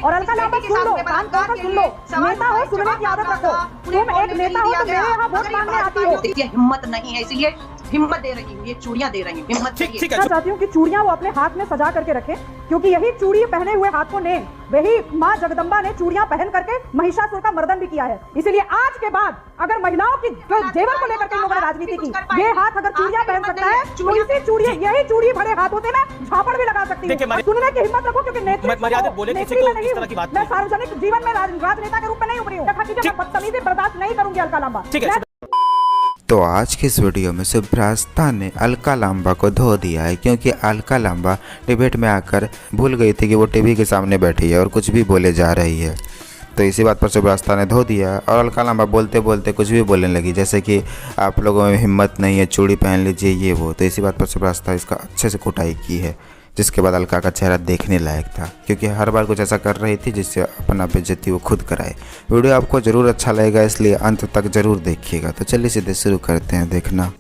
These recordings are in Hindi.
और अलका लांबा सुन लो, कान खोलकर सुन लो, नेता हो सुनने की आदत रखो। तुम एक नेता हो तो मेरे यहाँ वोट मांगने आती हो। हिम्मत नहीं है, इसलिए हिम्मत दे रही हूँ, ये चूड़ियां दे रही हूँ, हिम्मत चाहिए। मैं चाहती हूँ कि चूड़ियां वो अपने हाथ में सजा करके रखें, क्योंकि यही चूड़ी पहने हुए हाथों ने, वही माँ जगदम्बा ने चूड़ियां पहन करके महिषासुर का मर्दन भी किया है। इसीलिए आज के बाद अगर महिलाओं की जेवर को लेकर के लोगों ने राजनीति की, ये हाथ अगर चूड़ियां पहन सकता है तो इसी चूड़ी, यही चूड़ी भरे हाथों से मैं झापड़ भी लगा सकती हूँ। सुनने की हिम्मत रखो, क्योंकि नेत्री में नहीं हूँ, मैं सार्वजनिक जीवन में राजनेता के रूप में नहीं उभरी हूँ। बदतमीजी बर्दाश्त नहीं करूंगी अलका लांबा। तो आज की इस वीडियो में शुभ्रास्ता ने अलका लांबा को धो दिया है, क्योंकि अलका लांबा डिबेट में आकर भूल गई थी कि वो टीवी के सामने बैठी है और कुछ भी बोले जा रही है। तो इसी बात पर शुभ्रास्ता ने धो दिया और अलका लांबा बोलते बोलते कुछ भी बोलने लगी, जैसे कि आप लोगों में हिम्मत नहीं है, चूड़ी पहन लीजिए, ये वो। तो इसी बात पर शुभ्रास्ता इसका अच्छे से कुटाई की है, जिसके बाद अलका का चेहरा देखने लायक था, क्योंकि हर बार कुछ ऐसा कर रही थी जिससे अपना बेइज्जती वो खुद कराए। वीडियो आपको ज़रूर अच्छा लगेगा, इसलिए अंत तक ज़रूर देखिएगा। तो चलिए सीधे शुरू करते हैं देखना।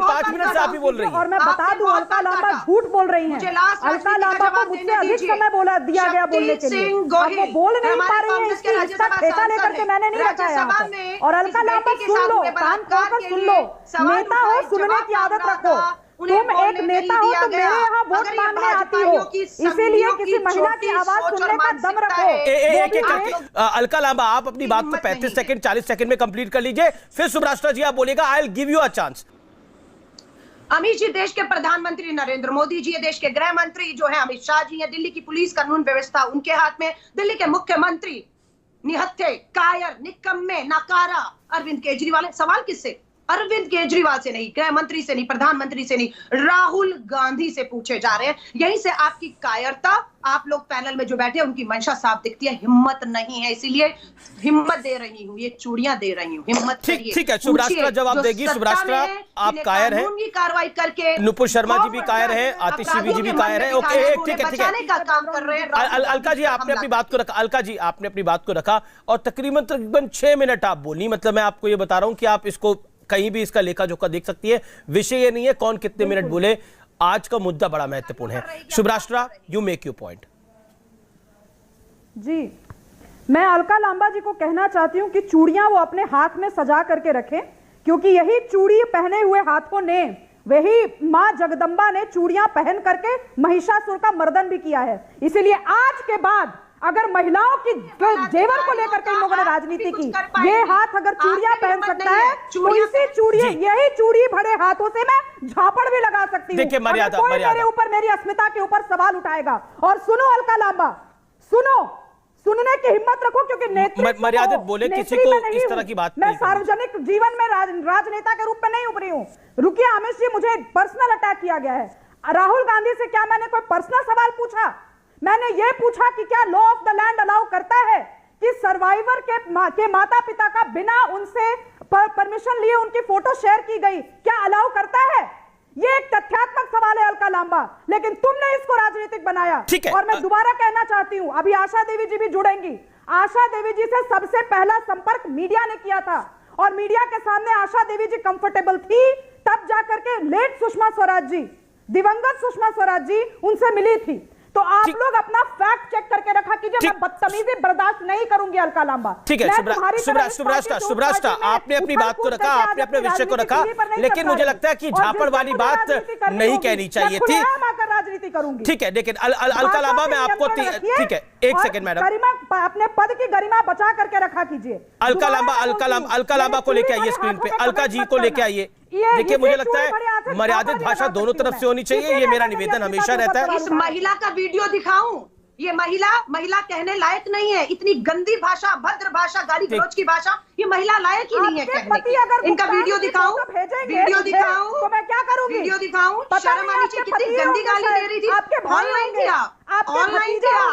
5 मिनट से आप ही बोल रही हैं। और मैं बता दूं, अलका लांबा झूठ बोल रही हैं। अलका लांबा को मुझसे अधिक समय दिया गया बोलने के लिए, अब वो बोल नहीं पा रही है, इसका ठेका लेकर के मैंने नहीं रखा है यहाँ पे। और अलका लांबा सुन लो, कान खोलकर सुन लो, नेता हो सुनने की आदत रखो। तुम एक नेता हो तो मेरे यहाँ वोट मांगने आती हो, इसीलिए किसी महिला की आवाज सुनने का दम रखो। अलका लांबा, आप अपनी बात को 35 सेकंड 40 सेकंड में कंप्लीट कर लीजिए, फिर शुभ्रास्ता जी आप बोलेगा। I will give you a chance. Amit ji देश के प्रधानमंत्री नरेंद्र मोदी जी, देश के गृह मंत्री जो है अमित शाह जी है, दिल्ली की पुलिस कानून व्यवस्था उनके हाथ में, दिल्ली के मुख्यमंत्री निहत्थे, कायर, निकम्मे, नाकारा अरविंद केजरीवाल। सवाल किससे? अरविंद केजरीवाल से नहीं, गृह मंत्री से नहीं, प्रधानमंत्री से नहीं, राहुल गांधी से पूछे जा रहे हैं। यहीं से आपकी कायरता, आप लोग पैनल में जो बैठे हैं उनकी मंशा साफ दिखती है। हिम्मत नहीं है, इसीलिए हिम्मत दे रही हूँ, ये चूड़ियां दे रही हूँ, हिम्मत चाहिए। ठीक है, शुभ्रास्ता जवाब देगी। शुभ्रास्ता आप कायर हैं, की कार्रवाई करके नुपुर शर्मा जी भी कायर है, आतिशी जी भी कायर है। ओके, ठीक है, का काम कर रहे हैं। अलका जी आपने अपनी बात को रखा, अलका जी आपने अपनी बात को रखा और तकरीबन 6 मिनट आप बोली। मतलब मैं आपको ये बता रहा हूं कि आप इसको कहीं भी इसका लेखा जोखा देख सकती है। विषय ये नहीं है कौन कितने मिनट बोले, आज का मुद्दा बड़ा महत्वपूर्ण है। शुभ्रास्ता, यू मेक योर पॉइंट। जी, मैं अलका लांबा जी को कहना चाहती हूं कि चूड़ियां वो अपने हाथ में सजा करके रखें, क्योंकि यही चूड़ी पहने हुए हाथों ने, वही मां जगदम्बा ने चूड़ियां पहन करके महिषासुर का मर्दन भी किया है। इसीलिए आज के बाद अगर महिलाओं की जेवर को लेकर के इन लोगों ने राजनीति की, ये हाथ अगर चूड़ियां पहन सकता है तो इसी चूड़ी, यही चूड़ी भरे हाथों से मैं झापड़ भी लगा सकती हूँ। कोई मेरे ऊपर, मेरी अस्मिता के ऊपर सवाल उठाएगा। और सुनो अलका लांबा, सुनो, सुनने की हिम्मत रखो, क्योंकि मर्यादित बोले, किसी को इस तरह की बात मैं सार्वजनिक जीवन में राजनेता के रूप में नहीं उभरी हूँ। रुकिए अमित जी, मुझे पर्सनल अटैक किया गया है। राहुल गांधी से क्या मैंने कोई पर्सनल सवाल पूछा? मैंने ये पूछा कि क्या law of the land allow करता है कि सर्वाइवर के माता पिता का बिना उनसे परमिशन लिए उनकी फोटो शेयर की गई, क्या अलाउ करता है? ये एक तथ्यात्मक सवाल है अलका लांबा, लेकिन तुमने इसको राजनीतिक बनाया। और मैं दोबारा कहना चाहती हूं, अभी आशा देवी जी भी जुड़ेंगी। आशा देवी जी से सबसे पहला संपर्क मीडिया ने किया था और मीडिया के सामने आशा देवी जी कंफर्टेबल थी, तब जाकर के लेट सुषमा स्वराज जी, दिवंगत सुषमा स्वराज जी उनसे मिली थी। तो आप लोग अपना फैक्ट चेक करके रखा कीजिए। मैं बदतमीजी बर्दाश्त नहीं करूंगी अलका लांबा। ठीक है शुभ्रास्ता, आपने अपनी बात को रखा, आपने अपने विषय को रखा, लेकिन मुझे लगता है कि झापड़ वाली बात नहीं कहनी चाहिए थी। राजनीति करूंगी, ठीक है, लेकिन अलका लांबा मैं आपको, ठीक है, एक सेकंड मैडम, अपने पद की गरिमा बचा करके रखा कीजिए। अलका लांबा को लेके आइए स्क्रीन पे, अलका जी को लेके आइए। देखिए, मुझे लगता है मर्यादित भाषा दोनों तरफ से होनी चाहिए, ये मेरा निवेदन हमेशा रहता है। इस महिला का वीडियो दिखाऊं? ये महिला कहने लायक नहीं है। इतनी गंदी भाषा, भद्र भाषा, गाली गलौज की भाषा, ये महिला लायक ही नहीं है कहने की। इनका वीडियो दिखाऊं? वीडियो दिखाऊं तो मैं क्या करूंगी? वीडियो दिखाऊं? शर्म आनी चाहिए, कितनी गंदी गाली दे रही थी। ऑनलाइन किया, ऑनलाइन किया,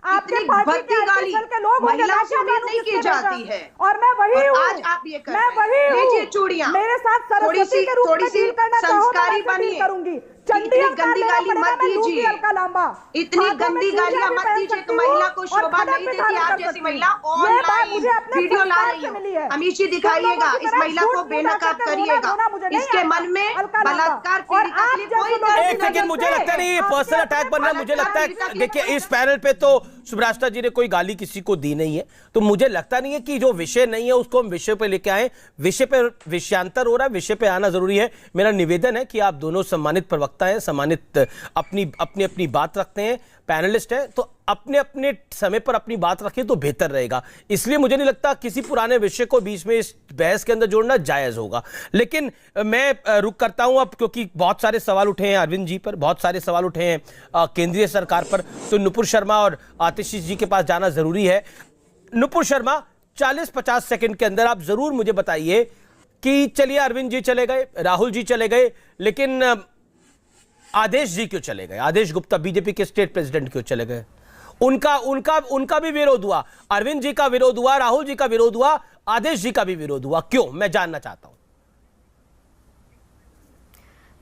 आपके पार्टी गाली महिला से उम्मीद नहीं की जाती है। और मैं वही हूँ, आज आप ये कर मैं वही हूँ। लीजिए चूड़ियां, मेरे साथ सरस्वती के रूप में डील करना चाहो तो संस्कारी मैं डील करूंगी। चंडी इतनी अवतार गंदी लेना गाली पड़ेगा, मत मैं लूंगी दीजिए। अलका लांबा। इतनी हाथों में गंदी चूड़ियां गालियां भी मत पहन दीजिए। एक सकती महिला हूँ को और शोभा खड़क नहीं भी देती। धारण आप कर जैसी सकती महिला हूँ। ये बात मुझे ऑनलाइन अपने वीडियो ला संस्कार रही से हो, मिली है। अमीश जी तुम दिखाइएगा, लोगों की इस तरह महिला को झूठ मूठ बेनकाब आकर के करिएगा। रोना मुझे नहीं इसके आता। मन में अलका लांबा। बलात्कार और पीड़िता के लिए आप जैसे कोई लोगों दर्द की एक नहीं सेकंड, है। मुझे लगता नहीं ये आपके पर्सनल अपने अटैक बन रहा है। मुझे लगता बलात्कार है देखिए इस पैनल पे तो सुब्रास्ता जी ने कोई गाली किसी को दी नहीं है, तो मुझे लगता नहीं है कि जो विषय नहीं है उसको हम विषय पे लेके आए। विषय पे विषयांतर हो रहा है, विषय पे आना जरूरी है। मेरा निवेदन है कि आप दोनों सम्मानित प्रवक्ता हैं, सम्मानित अपनी अपनी अपनी बात रखते हैं, पैनलिस्ट हैं, तो अपने अपने समय पर अपनी बात रखिए तो बेहतर रहेगा। इसलिए मुझे नहीं लगता किसी पुराने विषय को बीच में इस बहस के अंदर जोड़ना जायज होगा। लेकिन मैं रुक करता हूं अब, क्योंकि बहुत सारे सवाल उठे हैं अरविंद जी पर, बहुत सारे सवाल उठे हैं केंद्रीय सरकार पर, तो नुपुर शर्मा और आतिशी जी के पास जाना जरूरी है। नुपुर शर्मा, 40-50 सेकंड के अंदर आप जरूर मुझे बताइए कि चलिए अरविंद जी चले गए, राहुल जी चले गए, लेकिन आदेश जी क्यों चले गए? आदेश गुप्ता बीजेपी के स्टेट प्रेसिडेंट क्यों चले गए? उनका भी विरोध हुआ, अरविंद जी का विरोध हुआ, राहुल जी का विरोध हुआ, आदेश जी का भी विरोध हुआ, क्यों? मैं जानना चाहता हूं।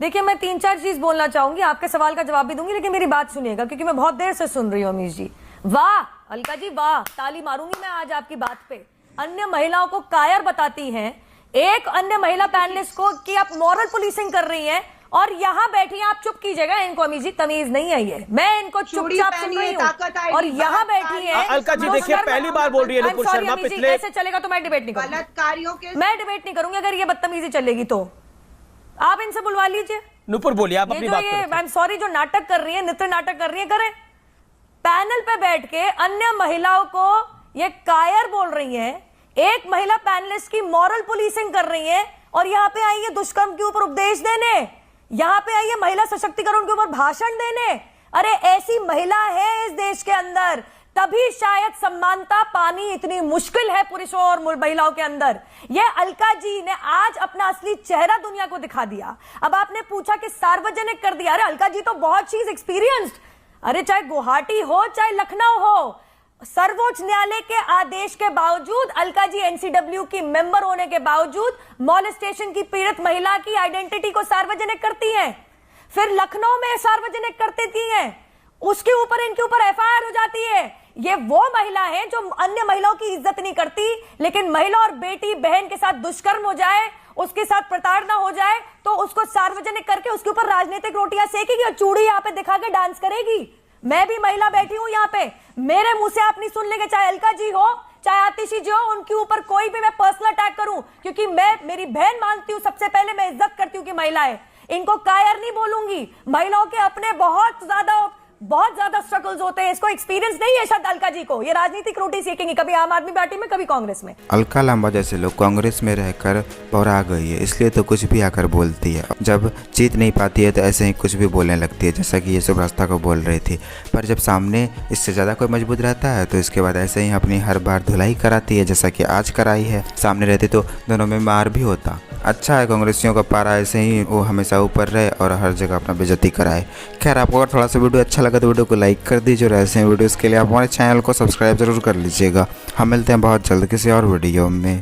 देखिए, मैं 3-4 चीज बोलना चाहूंगी, आपके सवाल का जवाब भी दूंगी, लेकिन मेरी बात सुनिएगा क्योंकि मैं बहुत देर से सुन रही हूं। अमीश जी वाह, अलका जी वाह, ताली मारूंगी मैं आज आपकी बात पे। अन्य महिलाओं को कायर बताती हैं, एक अन्य महिला पैनलिस्ट को कि आप मॉरल पुलिसिंग कर रही हैं, और यहां बैठी हैं आप। चुप कीजिएगा, इनको अमीश जी तमीज नहीं आई है, मैं इनको चुपचाप सुन रही हूं। और यहां बैठी है अलका जी, देखिए पहली बार बोल रही है नुपुर शर्मा। पिछले ऐसे चलेगा तो मैं डिबेट नहीं करूंगी, बलात्कारियों के मैं डिबेट नहीं करूंगी अगर ये बदतमीजी चलेगी तो। आप इनसे बुलवा लीजिए। नुपुर बोलिए, आप अपनी बात करें। आई एम सॉरी, जो नाटक कर रही है, नृत्य नाटक कर रही है, करें। पैनल पे बैठ के अन्य महिलाओं को ये कायर बोल रही हैं, एक महिला पैनलिस्ट की मॉरल पुलिसिंग कर रही है, और यहाँ पे आई है दुष्कर्म के ऊपर उपदेश देने, यहाँ पे आई है महिला सशक्तिकरण के ऊपर भाषण देने। अरे ऐसी महिला है इस देश के अंदर, तभी शायद समानता पानी इतनी मुश्किल है पुरुषों और महिलाओं के अंदर। ये अलका जी ने आज अपना असली चेहरा दुनिया को दिखा दिया। अब आपने पूछा कि सार्वजनिक कर दिया, अरे अलका जी तो बहुत चीज एक्सपीरियंस्ड, अरे चाहे गुवाहाटी हो चाहे लखनऊ हो, सर्वोच्च न्यायालय के आदेश के बावजूद अलका जी एनसीडब्ल्यू की मेंबर होने के बावजूद मॉलेस्टेशन की पीड़ित महिला की आइडेंटिटी को सार्वजनिक करती हैं, फिर लखनऊ में सार्वजनिक करती हैं, उसके ऊपर इनके ऊपर एफआईआर हो जाती है। ये वो महिला है जो अन्य महिलाओं की इज्जत नहीं करती, लेकिन महिला और बेटी बहन के साथ दुष्कर्म हो जाए, उसके साथ प्रताड़ना हो जाए, तो उसको सार्वजनिक करके उसके ऊपर राजनीतिक रोटियां सेकेगी और चूड़ी यहाँ पे दिखा के डांस करेगी। मैं भी महिला बैठी हूं यहाँ पे, मेरे मुंह से आप नहीं सुन लेंगे, चाहे अलका जी हो चाहे आतिशी जी हो, उनके ऊपर कोई भी मैं पर्सनल अटैक करूं, क्योंकि मैं मेरी बहन मानती हूं, सबसे पहले मैं इज्जत करती हूं कि महिला है। इनको कायर नहीं बोलूंगी, महिलाओं के अपने बहुत ज्यादा स्ट्रगल्स होते हैं, इसको एक्सपीरियंस नहीं है शायद अलका जी को। ये राजनीतिक रोटी सीखेंगी, कभी आम आदमी पार्टी में कभी कांग्रेस में। अलका लांबा जैसे लोग कांग्रेस में रहकर पौरा गई है, इसलिए तो कुछ भी आकर बोलती है। जब जीत नहीं पाती है तो ऐसे ही कुछ भी बोलने लगती है, जैसा कि ये सुब्रास्ता को बोल रही थी। पर जब सामने इससे ज़्यादा कोई मजबूत रहता है तो इसके बाद ऐसे ही अपनी हर बार धुलाई कराती है, जैसा कि आज कराई है। सामने रहती तो दोनों में मार भी होता। अच्छा है कांग्रेसियों का पारा ऐसे ही वो हमेशा ऊपर रहे और हर जगह अपना बेइज्जती कराए। खैर, आपको अगर थोड़ा सा वीडियो अच्छा लगा तो वीडियो को लाइक कर दीजिए, और ऐसे वीडियोज़ के लिए आप हमारे चैनल को सब्सक्राइब जरूर कर लीजिएगा। हम मिलते हैं बहुत जल्द किसी और वीडियो में।